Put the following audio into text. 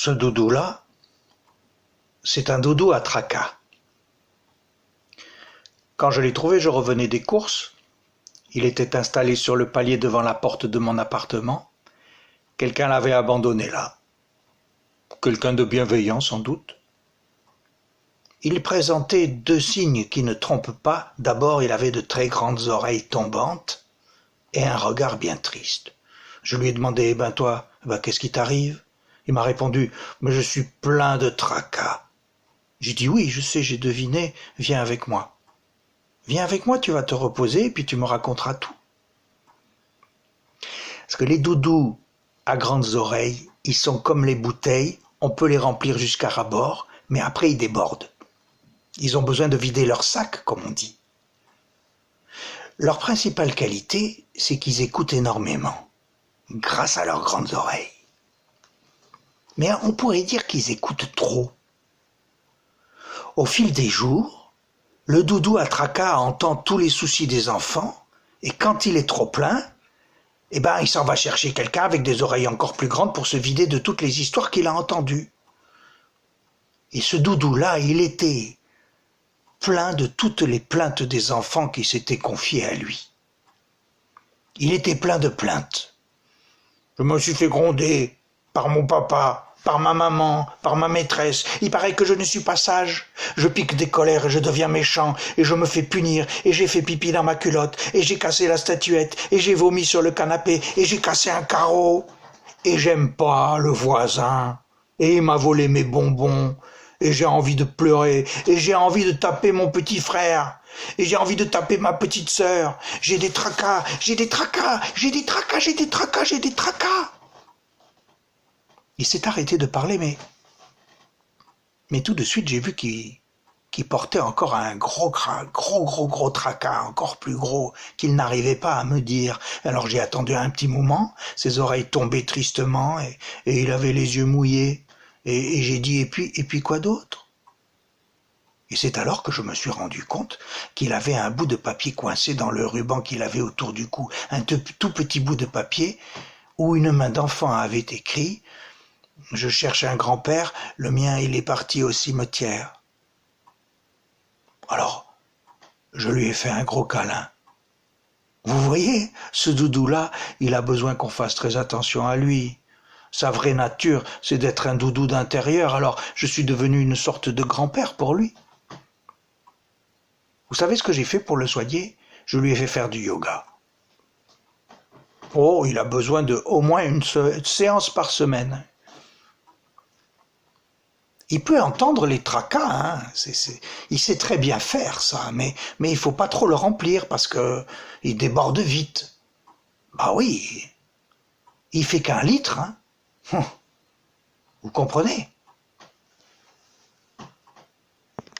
Ce doudou-là, c'est un doudou à tracas. Quand je l'ai trouvé, je revenais des courses. Il était installé sur le palier devant la porte de mon appartement. Quelqu'un l'avait abandonné là. Quelqu'un de bienveillant sans doute. Il présentait deux signes qui ne trompent pas. D'abord, il avait de très grandes oreilles tombantes et un regard bien triste. Je lui ai demandé, toi, qu'est-ce qui t'arrive? Il m'a répondu, mais je suis plein de tracas. J'ai dit, oui, je sais, j'ai deviné, viens avec moi. Viens avec moi, tu vas te reposer et puis tu me raconteras tout. Parce que les doudous à grandes oreilles, ils sont comme les bouteilles, on peut les remplir jusqu'à ras-bord, mais après ils débordent. Ils ont besoin de vider leur sac, comme on dit. Leur principale qualité, c'est qu'ils écoutent énormément, grâce à leurs grandes oreilles. Mais on pourrait dire qu'ils écoutent trop. Au fil des jours, le doudou à tracas entend tous les soucis des enfants, et quand il est trop plein, il s'en va chercher quelqu'un avec des oreilles encore plus grandes pour se vider de toutes les histoires qu'il a entendues. Et ce doudou-là, il était plein de toutes les plaintes des enfants qui s'étaient confiés à lui. Il était plein de plaintes. Je me suis fait gronder par mon papa, par ma maman, par ma maîtresse. Il paraît que je ne suis pas sage. Je pique des colères et je deviens méchant et je me fais punir et j'ai fait pipi dans ma culotte et j'ai cassé la statuette et j'ai vomi sur le canapé et j'ai cassé un carreau et j'aime pas le voisin et il m'a volé mes bonbons et j'ai envie de pleurer et j'ai envie de taper mon petit frère et j'ai envie de taper ma petite sœur. J'ai des tracas, j'ai des tracas, j'ai des tracas, j'ai des tracas, j'ai des tracas. Il s'est arrêté de parler, mais tout de suite, j'ai vu qu'il portait encore un gros tracas, encore plus gros, qu'il n'arrivait pas à me dire. Alors j'ai attendu un petit moment, ses oreilles tombaient tristement, et il avait les yeux mouillés. Et j'ai dit, et puis quoi d'autre? Et c'est alors que je me suis rendu compte qu'il avait un bout de papier coincé dans le ruban qu'il avait autour du cou, un tout petit bout de papier où une main d'enfant avait écrit « Je cherche un grand-père, le mien il est parti au cimetière ». Alors, je lui ai fait un gros câlin. Vous voyez, ce doudou-là, il a besoin qu'on fasse très attention à lui. Sa vraie nature, c'est d'être un doudou d'intérieur, alors je suis devenu une sorte de grand-père pour lui. Vous savez ce que j'ai fait pour le soigner? Je lui ai fait faire du yoga. Oh, il a besoin de au moins une séance par semaine. Il peut entendre les tracas, hein. Il sait très bien faire ça, mais il faut pas trop le remplir parce que il déborde vite. Bah oui, il fait qu'1 litre, hein. Vous comprenez?